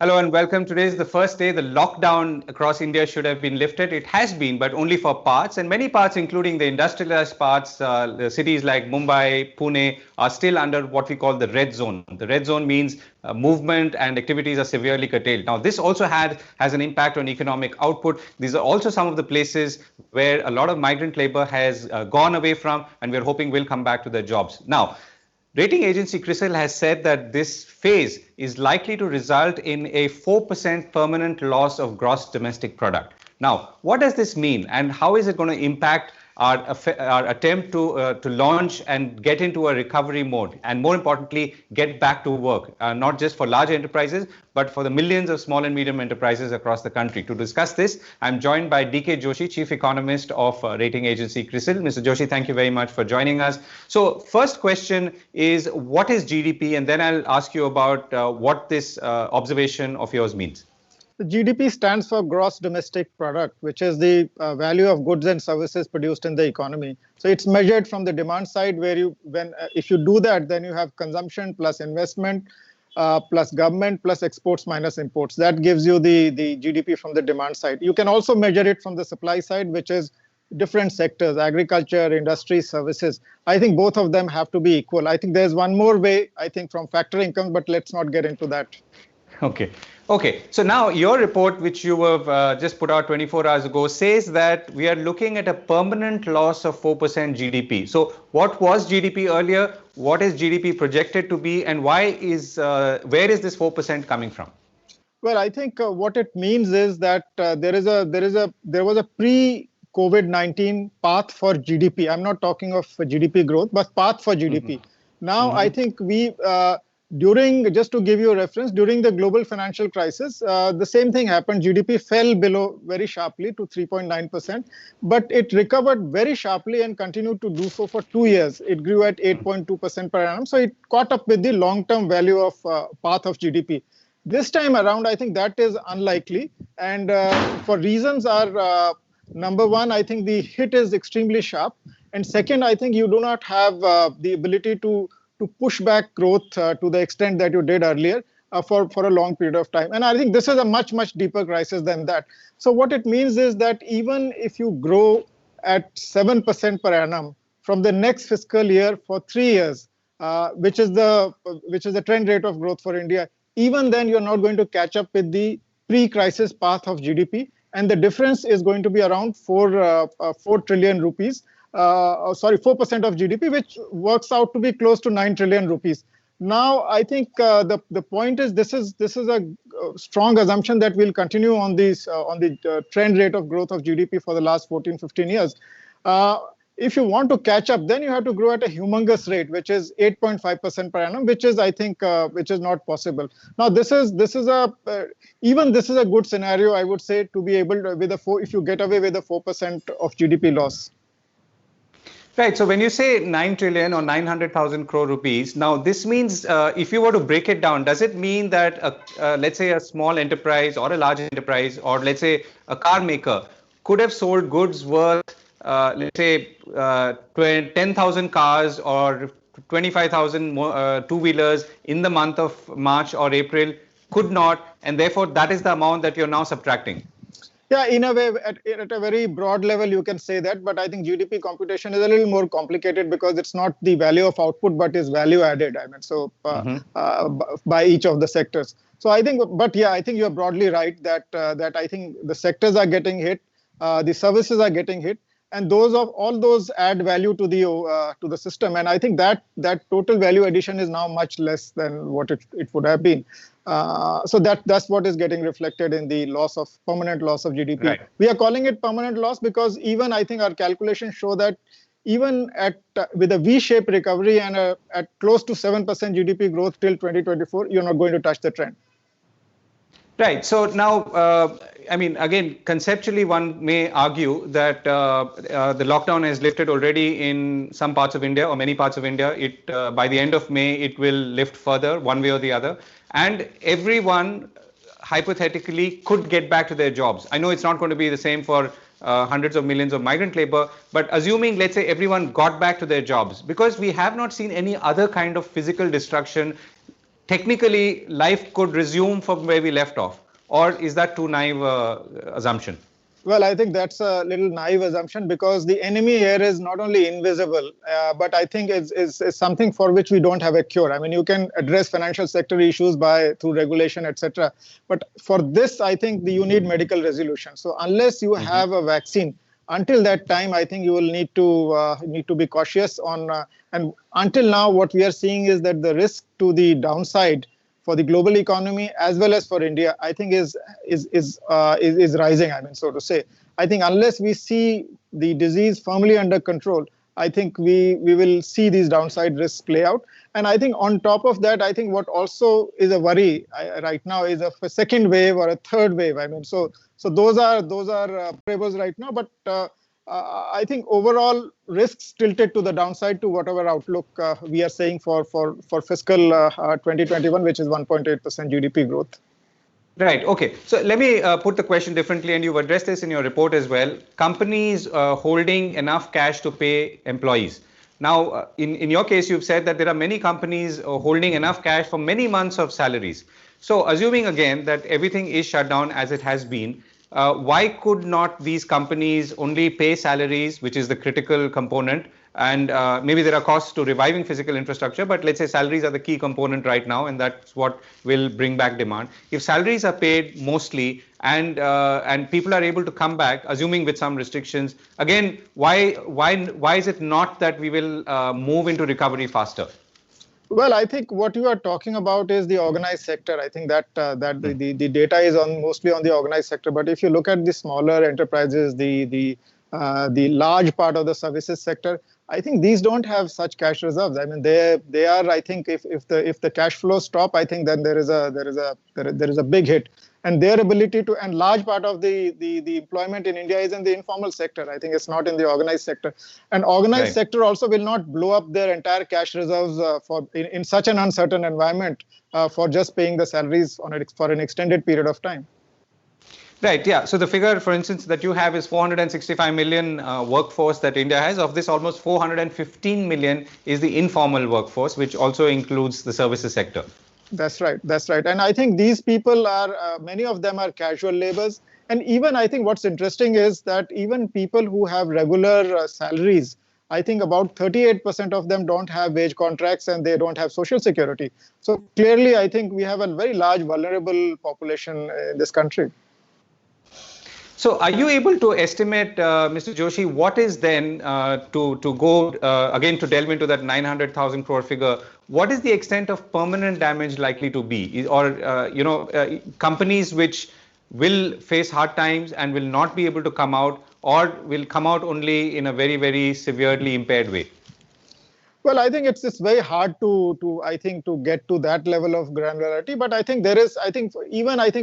Hello and welcome. Today is the first day. The lockdown across India should have been lifted. It has been, but only for parts, and many parts, including the industrialized parts, the cities like Mumbai, Pune, are still under what we call the red zone. The red zone means movement and activities are severely curtailed. Now, this also has an impact on economic output. These are also some of the places where a lot of migrant labor has gone away from, and we're hoping will come back to their jobs. Now, rating agency CRISIL has said that this phase is likely to result in a 4% permanent loss of gross domestic product. Now, what does this mean and how is it going to impact our attempt to launch and get into a recovery mode, and more importantly, get back to work, not just for large enterprises, but for the millions of small and medium enterprises across the country? To discuss this, I'm joined by D K Joshi, Chief Economist of rating agency CRISIL. Mr. Joshi, thank you very much for joining us. So first question is, what is GDP? And then I'll ask you about what this observation of yours means. The GDP stands for gross domestic product, which is the value of goods and services produced in the economy. So it's measured from the demand side, where if you do that, then you have consumption plus investment plus government plus exports minus imports. That gives you the GDP from the demand side. You can also measure it from the supply side, which is different sectors: agriculture, industry, services. I think both of them have to be equal. I think there's one more way, I think, from factor income, but let's not get into that. Okay. So now your report, which you have just put out 24 hours ago, says that we are looking at a permanent loss of 4% GDP. So what was GDP earlier? What is GDP projected to be? And where is this 4% coming from? Well, I think what it means is that there was a pre-COVID-19 path for GDP. I'm not talking of GDP growth, but path for GDP. Now, I think just to give you a reference, during the global financial crisis, the same thing happened. GDP fell below very sharply to 3.9%, but it recovered very sharply and continued to do so for 2 years. It grew at 8.2% per annum. So it caught up with the long-term value of path of GDP. This time around, I think that is unlikely. And for reasons are, number one, I think the hit is extremely sharp. And second, I think you do not have the ability to push back growth to the extent that you did earlier for a long period of time. And I think this is a much, much deeper crisis than that. So what it means is that even if you grow at 7% per annum from the next fiscal year for 3 years, which is the trend rate of growth for India, even then you're not going to catch up with the pre-crisis path of GDP. And the difference is going to be around 4 trillion rupees. 4% of GDP, which works out to be close to 9 trillion rupees. Now, I think the point is this is a strong assumption that we'll continue on the trend rate of growth of GDP for the last 14-15 years. If you want to catch up, then you have to grow at a humongous rate, which is 8.5% per annum, which is, I think, which is not possible. Now, this is a good scenario, I would say, to be able to, if you get away with a 4% of GDP loss. Right. So when you say 9 trillion or 900,000 crore rupees, now this means if you were to break it down, does it mean that let's say a small enterprise or a large enterprise, or let's say a car maker could have sold goods worth let's say 10,000 cars or 25,000 two-wheelers in the month of March or April, could not, and therefore that is the amount that you're now subtracting? Yeah, in a way, at a very broad level, you can say that. But I think GDP computation is a little more complicated because it's not the value of output, but is value added. I mean, so by each of the sectors. So I think, but yeah, I think you're broadly right that I think the sectors are getting hit, the services are getting hit, and all those add value to the system. And I think that total value addition is now much less than what it would have been. So that's what is getting reflected in the permanent loss of GDP. Right. We are calling it permanent loss because even I think our calculations show that even with a V-shaped recovery and at close to 7% GDP growth till 2024, you're not going to touch the trend. Right. So now, I mean, again, conceptually, one may argue that the lockdown has lifted already in some parts of India or many parts of India. By the end of May, it will lift further one way or the other. And everyone hypothetically could get back to their jobs. I know it's not going to be the same for hundreds of millions of migrant labor, but assuming, let's say, everyone got back to their jobs, because we have not seen any other kind of physical destruction technically life could resume from where we left off? Or is that too naive assumption? Well, I think that's a little naive assumption because the enemy here is not only invisible, but I think is something for which we don't have a cure. I mean, you can address financial sector issues through regulation, etc. But for this, I think you need medical resolution. So unless you have a vaccine, until that time, I think you will need to be cautious on. And until now, what we are seeing is that the risk to the downside for the global economy as well as for India, I think is rising. I mean, so to say, I think unless we see the disease firmly under control, I think we will see these downside risks play out. And I think on top of that, I think what also is a worry right now is a second wave or a third wave. I mean, so those are variables right now, but I think overall risks tilted to the downside to whatever outlook we are saying for fiscal 2021, which is 1.8% GDP growth. Right. Okay. So let me put the question differently, and you've addressed this in your report as well. Companies holding enough cash to pay employees. Now, in your case, you've said that there are many companies holding enough cash for many months of salaries. So assuming again that everything is shut down as it has been, why could not these companies only pay salaries, which is the critical component, and maybe there are costs to reviving physical infrastructure, but let's say salaries are the key component right now, and that's what will bring back demand. If salaries are paid mostly and people are able to come back, assuming with some restrictions, again, why is it not that we will move into recovery faster? Well, I think what you are talking about is the organized sector. I think that the data is mostly on the organized sector. But if you look at the smaller enterprises, the large part of the services sector, I think these don't have such cash reserves. I mean, they are. I think if the cash flows stop, I think then there is a big hit. And their ability to, and large part of the employment in India is in the informal sector. I think it's not in the organized sector. And organized sector also will not blow up their entire cash reserves in such an uncertain environment for just paying the salaries for an extended period of time. Right, yeah. So the figure, for instance, that you have is 465 million workforce that India has. Of this, almost 415 million is the informal workforce, which also includes the services sector. That's right. That's right. And I think these people are, many of them are casual laborers. And even I think what's interesting is that even people who have regular salaries, I think about 38% of them don't have wage contracts and they don't have social security. So clearly, I think we have a very large vulnerable population in this country. So are you able to estimate, Mr. Joshi, what is then to go, again, to delve into that 900,000 crore figure, what is the extent of permanent damage likely to be? Or, companies which will face hard times and will not be able to come out, or will come out only in a very, very severely impaired way? Well, I think it's very hard to get to that level of granularity. But I think there is,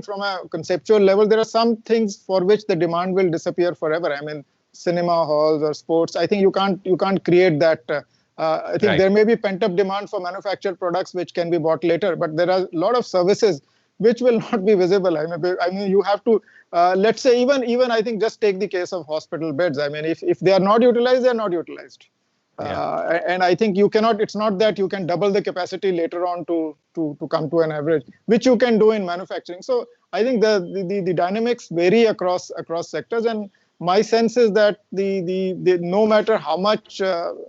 from a conceptual level, there are some things for which the demand will disappear forever. I mean, cinema halls or sports. I think you can't create that. I think there may be pent-up demand for manufactured products which can be bought later. But there are a lot of services which will not be visible. I mean, you have to, let's say, even I think just take the case of hospital beds. I mean, if they are not utilized, they are not utilized. And I think you cannot, it's not that you can double the capacity later on to come to an average, which you can do in manufacturing. So I think the dynamics vary across sectors. And my sense is that no matter how much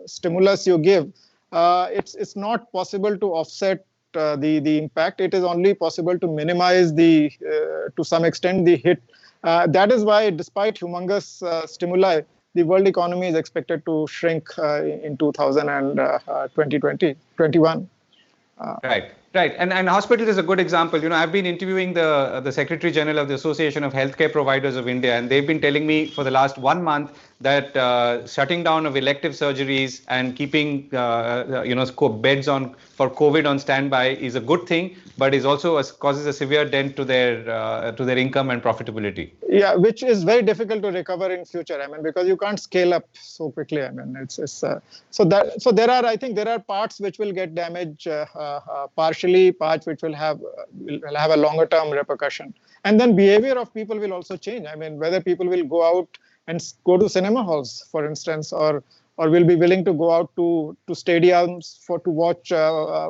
stimulus you give, it's not possible to offset the impact. It is only possible to minimize to some extent the hit. That is why, despite humongous stimuli, the world economy is expected to shrink in 2021. Right. And hospital is a good example. You know, I've been interviewing the Secretary General of the Association of Healthcare Providers of India, and they've been telling me for the last 1 month that shutting down of elective surgeries and keeping beds for COVID on standby is a good thing, but is also causes a severe dent to their income and profitability. Yeah, which is very difficult to recover in future. I mean, because you can't scale up so quickly. I mean, so there are parts which will get damaged partially, parts which will have a longer term repercussion, and then behavior of people will also change. I mean, whether people will go out and go to cinema halls, for instance, or or will be willing to go out to stadiums to watch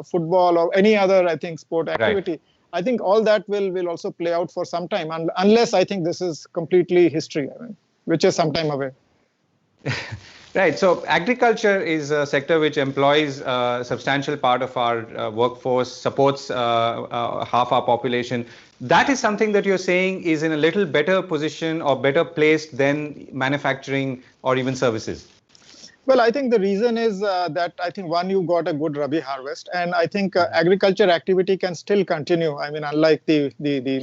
football or any other, I think, sport activity. Right. I think all that will also play out for some time, unless I think this is completely history, which is some time away. Right. So agriculture is a sector which employs a substantial part of our workforce, supports half our population. That is something that you're saying is in a little better position or better placed than manufacturing or even services. Well, I think the reason is that I think one, you got a good Rabi harvest, and I think agriculture activity can still continue. I mean, unlike the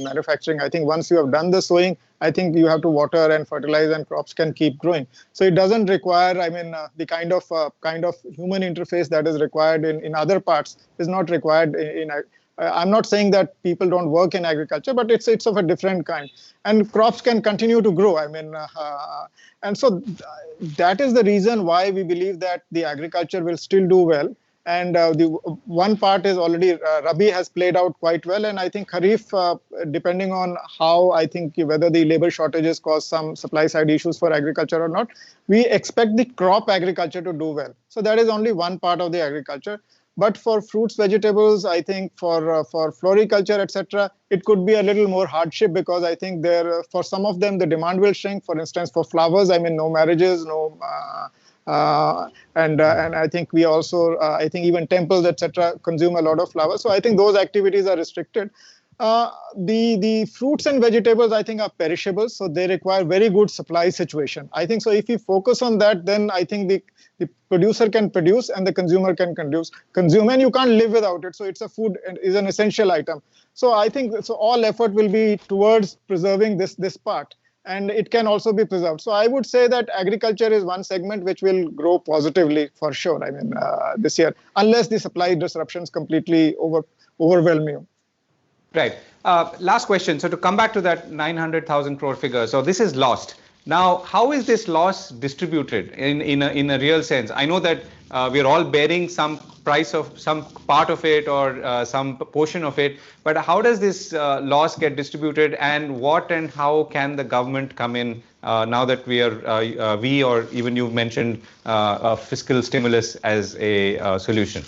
manufacturing, I think once you have done the sowing, I think you have to water and fertilize, and crops can keep growing. So it doesn't require, I mean, the kind of human interface that is required in other parts is not required in I'm not saying that people don't work in agriculture, but it's of a different kind. And crops can continue to grow. I mean, and so that is the reason why we believe that the agriculture will still do well. And the one part is already Rabi has played out quite well. And I think Kharif, depending on how, I think whether the labor shortages cause some supply side issues for agriculture or not, we expect the crop agriculture to do well. So that is only one part of the agriculture. But for fruits, vegetables, I think for floriculture, etc., it could be a little more hardship, because I think for some of them the demand will shrink. For instance, for flowers, I mean, no marriages, no, and I think we also I think even temples, etc., consume a lot of flowers. So I think those activities are restricted. The fruits and vegetables, I think, are perishables, so they require very good supply situation. I think so. If you focus on that, then I think the producer can produce and the consumer can consume, and you can't live without it. So it's a food and is an essential item. So I think so all effort will be towards preserving this part, and it can also be preserved. So I would say that agriculture is one segment which will grow positively for sure. I mean, this year, unless the supply disruptions completely overwhelm you. Right. Last question. So to come back to that 900,000 crore figure, so this is lost. Now, how is this loss distributed in a real sense? I know that we are all bearing some price of some part of it or some portion of it, but how does this loss get distributed, and what and how can the government come in now that we or even you've mentioned fiscal stimulus as a solution?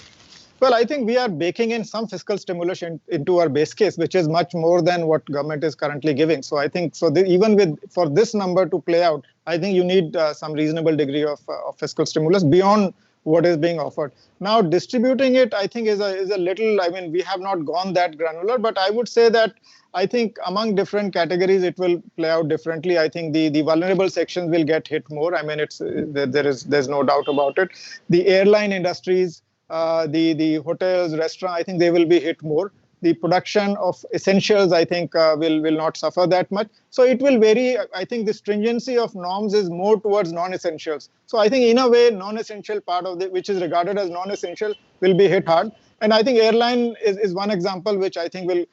Well, I think we are baking in some fiscal stimulus into our base case, which is much more than what government is currently giving. So I think so. Even for this number to play out, I think you need some reasonable degree of fiscal stimulus beyond what is being offered. Now, distributing it, I think, is a little. I mean, we have not gone that granular, but I would say that I think among different categories it will play out differently. I think the vulnerable sections will get hit more. I mean, there's no doubt about it. The airline industries, the hotels, restaurants, I think they will be hit more. The production of essentials, I think, will not suffer that much. So it will vary. I think the stringency of norms is more towards non-essentials. So I think in a way, non-essential part of which is regarded as non-essential will be hit hard. And I think airline is one example which I think will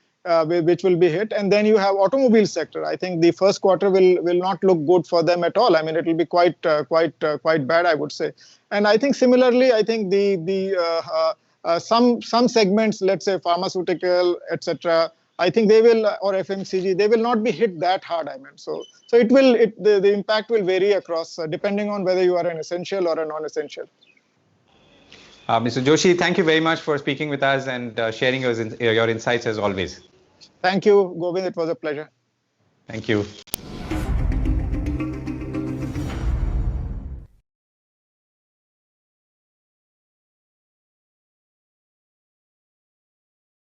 be hit. And then you have automobile sector. I think the first quarter will not look good for them at all. I mean, it will be quite bad, I would say. And I think similarly, I think some segments, let's say pharmaceutical, etc., I think they will, or FMCG, they will not be hit that hard. I mean, so the impact will vary across depending on whether you are an essential or a non-essential. Mr. Joshi, thank you very much for speaking with us and sharing your insights as always. Thank you, Govind. It was a pleasure. Thank you.